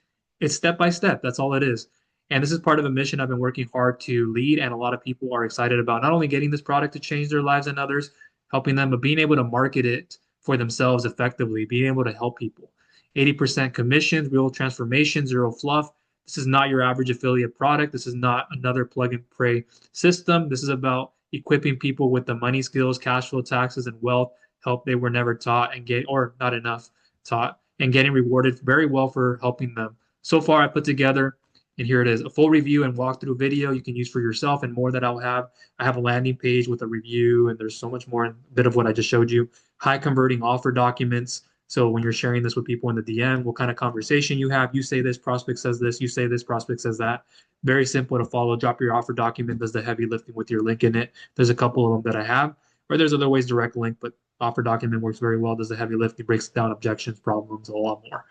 step by step. That's all it is. And this is part of a mission I've been working hard to lead. And a lot of people are excited about not only getting this product to change their lives and others, helping them, but being able to market it for themselves effectively, being able to help people. 80% commissions, real transformation, zero fluff. This is not your average affiliate product. This is not another plug and pray system. This is about equipping people with the money skills, cash flow, taxes, and wealth help they were never taught and get, or not enough taught, and getting rewarded very well for helping them. So far, I put together, and here it is, a full review and walkthrough video you can use for yourself and more that I'll have. I have a landing page with a review, and there's so much more, a bit of what I just showed you. High converting offer documents. So when you're sharing this with people in the DM, what kind of conversation you have, you say this, prospect says this, you say this, prospect says that. Very simple to follow. Drop your offer document, does the heavy lifting with your link in it. There's a couple of them that I have, or there's other ways, direct link, but offer document works very well, does the heavy lifting, breaks down objections, problems, a lot more.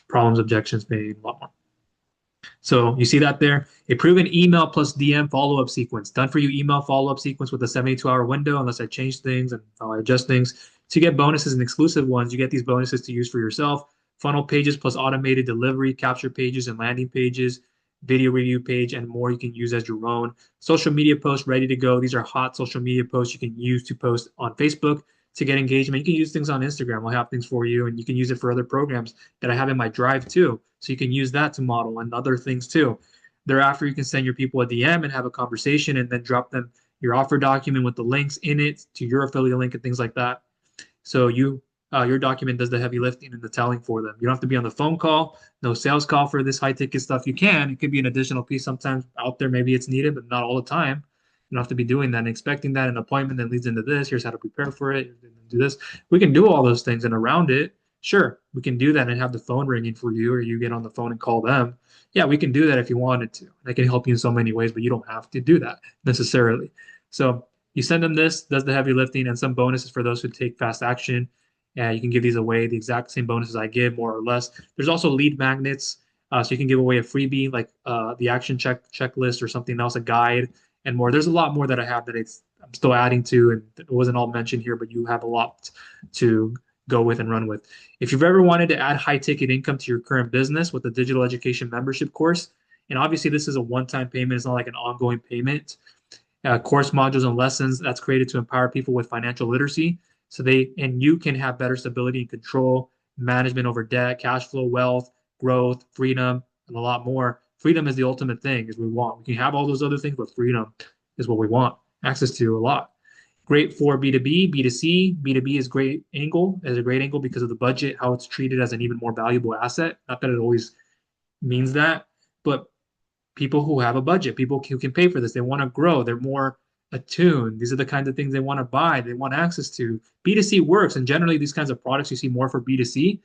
Problems, objections, pain, a lot more. So you see that there, a proven email plus DM follow-up sequence, done for you email follow-up sequence with a 72-hour window, unless I change things and how I adjust things. To get bonuses and exclusive ones, you get these bonuses to use for yourself. Funnel pages plus automated delivery, capture pages and landing pages, video review page, and more you can use as your own. Social media posts ready to go. These are hot social media posts you can use to post on Facebook to get engagement. You can use things on Instagram. I'll have things for you, and you can use it for other programs that I have in my Drive too. So you can use that to model and other things too. Thereafter, you can send your people a DM and have a conversation and then drop them your offer document with the links in it to your affiliate link and things like that. So your document does the heavy lifting and the telling for them. You don't have to be on the phone call, no sales call for this high ticket stuff. You can. It could be an additional piece sometimes out there. Maybe it's needed, but not all the time. You don't have to be doing that and expecting that an appointment that leads into this. Here's how to prepare for it. Do this. We can do all those things and around it. Sure, we can do that and have the phone ringing for you, or you get on the phone and call them. Yeah, we can do that if you wanted to. I can help you in so many ways, but you don't have to do that necessarily. So you send them this, does the heavy lifting, and some bonuses for those who take fast action. You can give these away, the exact same bonuses I give, more or less. There's also lead magnets, so you can give away a freebie like the action checklist or something else, a guide, and more. There's a lot more that I have that I'm still adding to, and it wasn't all mentioned here, but you have a lot to go with and run with. If you've ever wanted to add high ticket income to your current business with a digital education membership course, and obviously this is a one-time payment, it's not like an ongoing payment. Course modules and lessons that's created to empower people with financial literacy so you can have better stability and control, management over debt, cash flow, wealth, growth, freedom, and a lot more. Freedom is the ultimate thing is we want. We can have all those other things, but freedom is what we want access to a lot. Great for B2B, B2C. B2B is a great angle because of the budget, how it's treated as an even more valuable asset. Not that it always means that, but people who have a budget, people who can pay for this, they want to grow, they're more attuned. These are the kinds of things they want to buy, they want access to. B2C works, and generally these kinds of products you see more for B2C.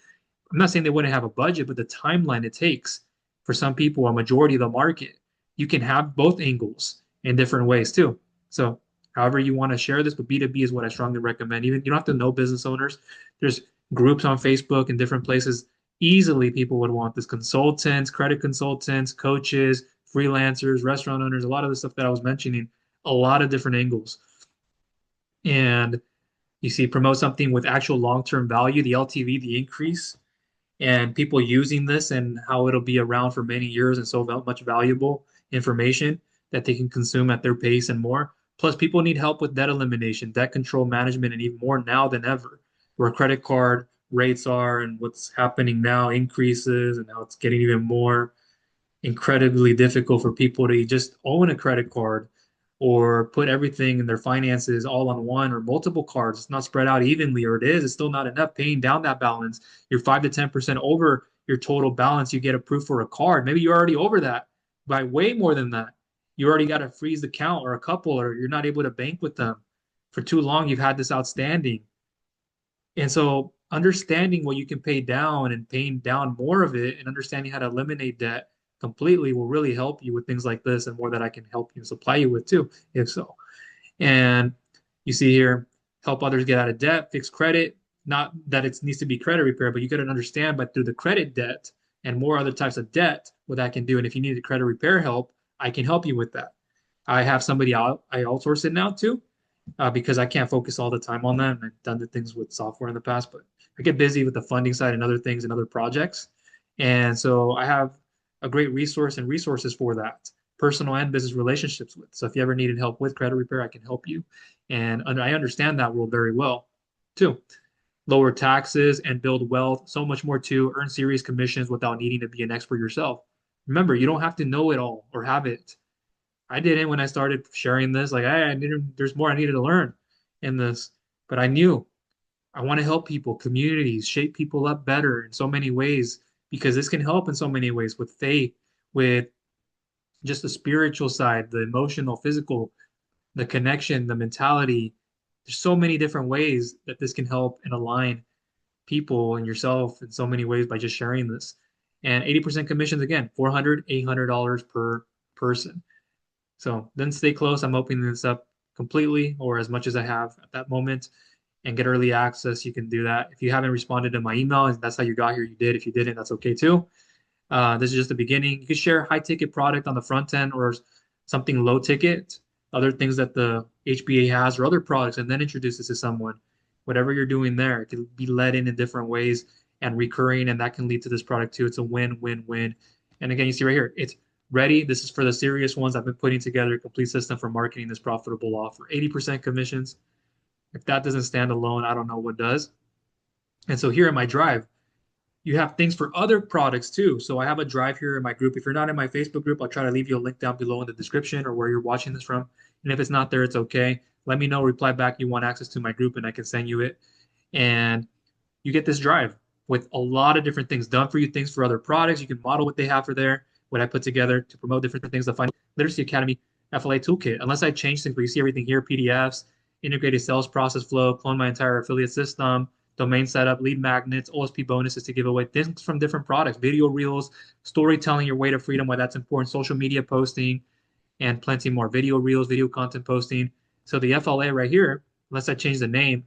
I'm not saying they wouldn't have a budget, but the timeline it takes for some people, a majority of the market, you can have both angles in different ways too. So however you want to share this, but B2B is what I strongly recommend. Even you don't have to know business owners. There's groups on Facebook and different places. Easily people would want this: consultants, credit consultants, coaches, freelancers, restaurant owners, a lot of the stuff that I was mentioning, a lot of different angles. And you see, promote something with actual long-term value, the LTV, the increase, and people using this and how it'll be around for many years and so much valuable information that they can consume at their pace and more. Plus, people need help with debt elimination, debt control management, and even more now than ever, where credit card rates are and what's happening now increases and how it's getting even more incredibly difficult for people to just own a credit card or put everything in their finances all on one or multiple cards. It's not spread out evenly, or it is, it's still not enough. Paying down that balance, you're 5 to 10% over your total balance. You get approved for a card. Maybe you're already over that by way more than that. You already got to freeze the account or a couple, or you're not able to bank with them for too long. You've had this outstanding. And so understanding what you can pay down and paying down more of it and understanding how to eliminate debt completely will really help you with things like this and more that I can help you and supply you with too, if so. And you see here, help others get out of debt, fix credit. Not that it needs to be credit repair, but you got to understand, but through the credit debt and more other types of debt, what that can do. And if you need credit repair help, I can help you with that. I have somebody I outsource it now to because I can't focus all the time on that. And I've done the things with software in the past, but I get busy with the funding side and other things and other projects. And so I have a great resource and resources for that, personal and business relationships with. So if you ever needed help with credit repair, I can help you. And I understand that world very well too. Lower taxes and build wealth, so much more too. Earn serious commissions without needing to be an expert yourself. Remember, you don't have to know it all or have it. I didn't when I started sharing this. Like, there's more I needed to learn in this, but I knew I want to help people, communities, shape people up better in so many ways because this can help in so many ways with faith, with just the spiritual side, the emotional, physical, the connection, the mentality. There's so many different ways that this can help and align people and yourself in so many ways by just sharing this. And 80% commissions again, $400, $800 per person. So then stay close. I'm opening this up completely or as much as I have at that moment and get early access. You can do that. If you haven't responded to my email, and that's how you got here, you did. If you didn't, that's okay too. This is just the beginning. You can share high ticket product on the front end or something low ticket, other things that the HBA has or other products, and then introduce this to someone. Whatever you're doing there, it can be led in different ways and recurring, and that can lead to this product too. It's a win-win-win. And again, you see right here, it's Ready? This is for the serious ones. I've been putting together a complete system for marketing this profitable offer. 80% commissions. If that doesn't stand alone, I don't know what does. And so here in my drive, you have things for other products too. So I have a drive here in my group. If you're not in my Facebook group, I'll try to leave you a link down below in the description or where you're watching this from. And if it's not there, it's okay. Let me know, reply back you want access to my group and I can send you it. And you get this drive with a lot of different things done for you, things for other products. You can model what they have for there, what I put together to promote different things. The Financial Literacy Academy Affiliate Toolkit. Unless I change things, but you see everything here, PDFs, integrated sales process flow, clone my entire affiliate system, domain setup, lead magnets, OSP bonuses to give away things from different products, video reels, storytelling, your way to freedom, why that's important, social media posting, and plenty more video reels, video content posting. So the FLA right here, unless I change the name,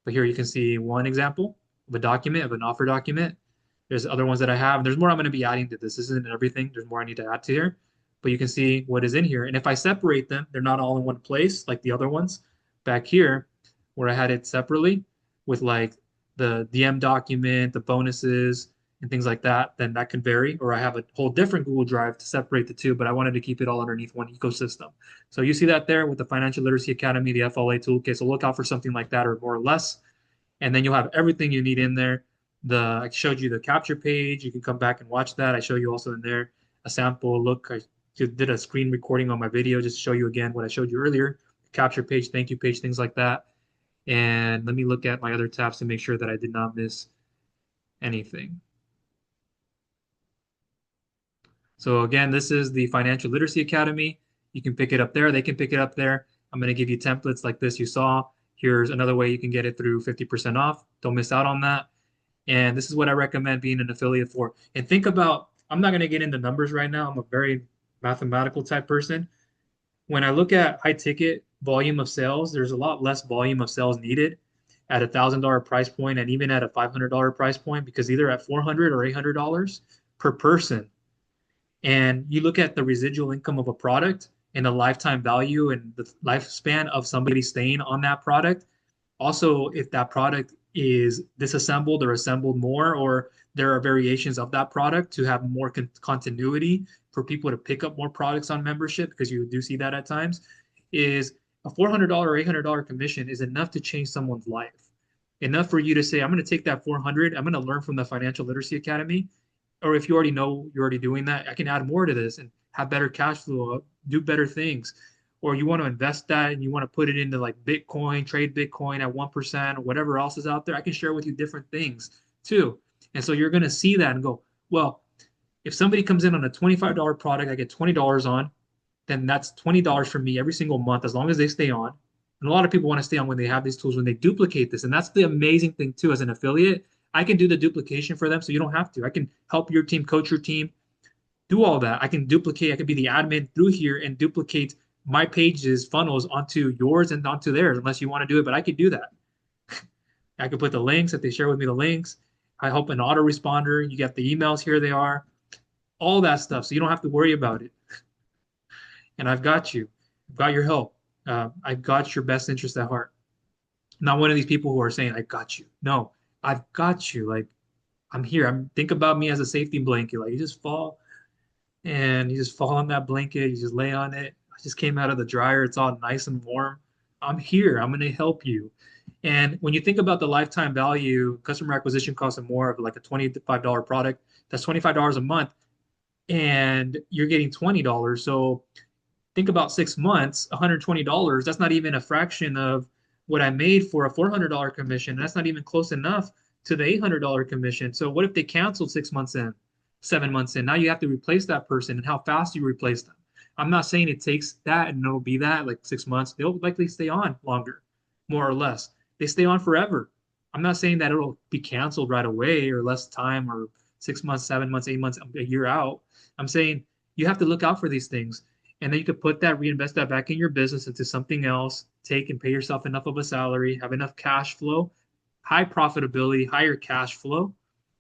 but here you can see one example of a document, of an offer document. There's other ones that I have. There's more I'm going to be adding to this. This isn't everything. There's more I need to add to here. But you can see what is in here. And if I separate them, they're not all in one place like the other ones. Back here, where I had it separately with like the DM document, the bonuses, and things like that, then that can vary. Or I have a whole different Google Drive to separate the two, but I wanted to keep it all underneath one ecosystem. So you see that there with the Financial Literacy Academy, the FLA toolkit. So look out for something like that or more or less. And then you'll have everything you need in there. I showed you the capture page. You can come back and watch that. I show you also in there a sample look. I just did a screen recording on my video just to show you again what I showed you earlier. Capture page, thank you page, things like that. And let me look at my other tabs to make sure that I did not miss anything. So again, this is the Financial Literacy Academy. You can pick it up there. They can pick it up there. I'm going to give you templates like this you saw. Here's another way you can get it through 50% off. Don't miss out on that. And this is what I recommend being an affiliate for. And think about, I'm not going to get into numbers right now. I'm a very mathematical type person. When I look at high ticket volume of sales, there's a lot less volume of sales needed at $1,000 price point and even at a $500 price point because either at $400 or $800 per person. And you look at the residual income of a product and the lifetime value and the lifespan of somebody staying on that product. Also, if that product is disassembled or assembled more, or there are variations of that product to have more continuity for people to pick up more products on membership, because you do see that at times, is a $400 or $800 commission is enough to change someone's life. Enough for you to say, I'm going to take that 400, I'm going to learn from the Financial Literacy Academy, or if you already know you're already doing that, I can add more to this and have better cash flow, do better things. Or you want to invest that and you want to put it into like Bitcoin, trade Bitcoin at 1% or whatever else is out there, I can share with you different things too. And so you're going to see that and go, well, if somebody comes in on a $25 product, I get $20 on, then that's $20 for me every single month as long as they stay on. And a lot of people want to stay on when they have these tools, when they duplicate this. And that's the amazing thing too, as an affiliate, I can do the duplication for them so you don't have to. I can help your team, coach your team, do all that. I can duplicate, I can be the admin through here and duplicate my pages, funnels onto yours and onto theirs, unless you want to do it, but I could do that. I could put the links if they share with me the links. I hope an autoresponder, you get the emails, here they are, all that stuff. So you don't have to worry about it. And I've got you. I've got your help. I've got your best interest at heart. I'm not one of these people who are saying, I got you. No, I've got you. Like, I'm here. Think about me as a safety blanket. Like, you just fall and you just fall on that blanket. You just lay on it. I just came out of the dryer. It's all nice and warm. I'm here. I'm going to help you. And when you think about the lifetime value, customer acquisition costs are more of like a $25 product. That's $25 a month, and you're getting $20. So think about 6 months, $120. That's not even a fraction of what I made for a $400 commission. That's not even close enough to the $800 commission. So what if they canceled 6 months in, 7 months in? Now you have to replace that person, and how fast you replace them. I'm not saying it takes that and it'll be that like 6 months. They'll likely stay on longer, more or less. They stay on forever. I'm not saying that it'll be canceled right away or less time or 6 months, 7 months, 8 months, a year out. I'm saying you have to look out for these things. And then you could put that, reinvest that back in your business into something else, take and pay yourself enough of a salary, have enough cash flow, high profitability, higher cash flow,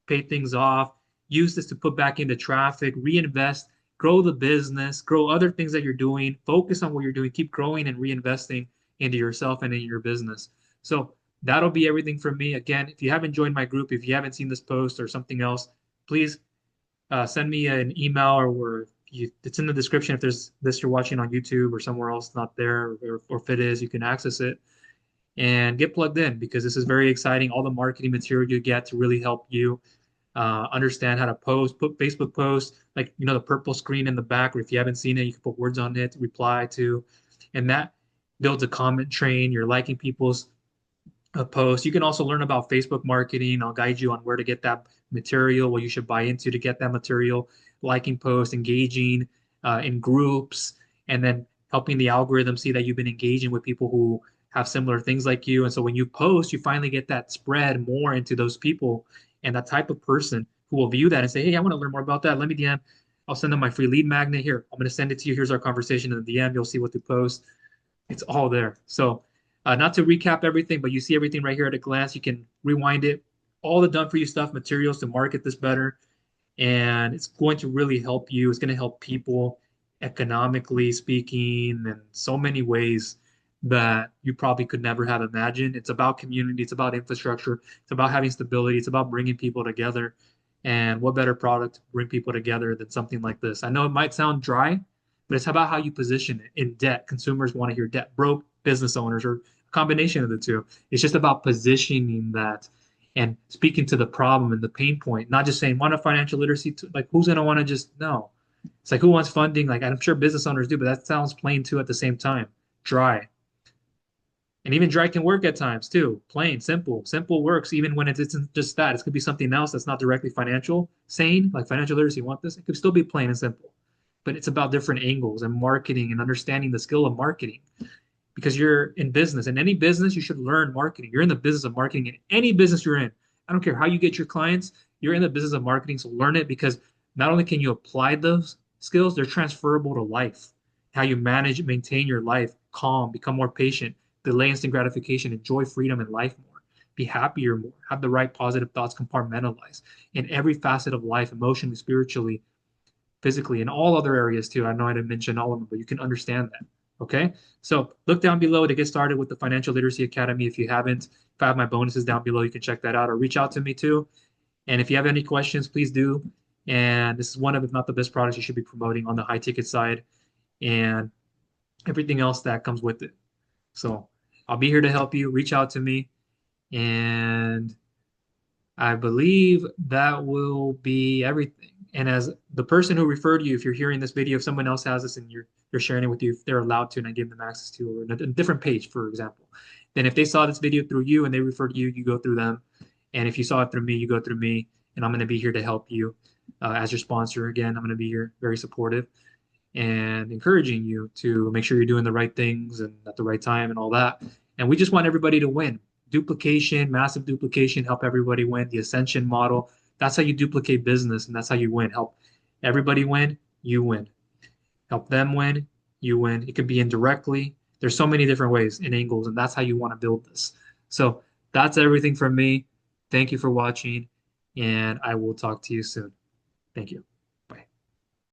pay things off, use this to put back into traffic, reinvest, grow the business, grow other things that you're doing, focus on what you're doing, keep growing and reinvesting into yourself and in your business. So that'll be everything from me. Again, if you haven't joined my group, if you haven't seen this post or something else, please send me an email or it's in the description if there's this you're watching on YouTube or somewhere else not there, or if it is, you can access it and get plugged in because this is very exciting. All the marketing material you get to really help you understand how to post, put Facebook posts, like the purple screen in the back, or if you haven't seen it, you can put words on it, reply to, and that builds a comment train. You're liking people's posts. You can also learn about Facebook marketing. I'll guide you on where to get that material, what you should buy into to get that material, liking posts, engaging in groups, and then helping the algorithm see that you've been engaging with people who have similar things like you. And so when you post, you finally get that spread more into those people and that type of person who will view that and say, hey, I want to learn more about that. Let me DM. I'll send them my free lead magnet here. I'm going to send it to you. Here's our conversation in the DM. You'll see what to post. It's all there. So, not to recap everything, but you see everything right here at a glance. You can rewind it, all the done for you stuff, materials to market this better. And it's going to really help you. It's going to help people economically speaking in so many ways that you probably could never have imagined. It's about community, it's about infrastructure, it's about having stability, it's about bringing people together. And what better product to bring people together than something like this? I know it might sound dry, but it's about how you position it. In debt, consumers want to hear debt, broke business owners, or a combination of the two. It's just about positioning that and speaking to the problem and the pain point, not just saying want a financial literacy like who's going to want to just no. It's like who wants funding? Like I'm sure business owners do, but that sounds plain too at the same time. Dry. And even dry can work at times too. Plain, simple. Simple works even when it isn't just that. It could be something else that's not directly financial. Sane, like financial literacy, you want this? It could still be plain and simple. But it's about different angles and marketing and understanding the skill of marketing because you're in business. In any business, you should learn marketing. You're in the business of marketing in any business you're in. I don't care how you get your clients, you're in the business of marketing. So learn it because not only can you apply those skills, they're transferable to life. How you manage, maintain your life, calm, become more patient, delay instant gratification, enjoy freedom in life more, be happier more, have the right positive thoughts, compartmentalize in every facet of life, emotionally, spiritually, physically, and all other areas too. I know I didn't mention all of them, but you can understand that. Okay. So look down below to get started with the Financial Literacy Academy. If you haven't, if I have my bonuses down below, you can check that out or reach out to me too. And if you have any questions, please do. And this is one of, if not the best products you should be promoting on the high ticket side and everything else that comes with it. So I'll be here to help you. Reach out to me. And I believe that will be everything. And as the person who referred you, if you're hearing this video, if someone else has this and you're sharing it with you, if they're allowed to, and I give them access to, or a different page, for example, then if they saw this video through you and they referred you, you go through them. And if you saw it through me, you go through me. And I'm going to be here to help you as your sponsor. Again, I'm going to be here, very supportive and encouraging you to make sure you're doing the right things and at the right time and all that. And we just want everybody to win. Duplication, massive duplication, help everybody win. The ascension model. That's how you duplicate business and that's how you win. Help everybody win, you win. Help them win, you win. It could be indirectly. There's so many different ways and angles, and that's how you want to build this. So that's everything from me. Thank you for watching, and I will talk to you soon. Thank you.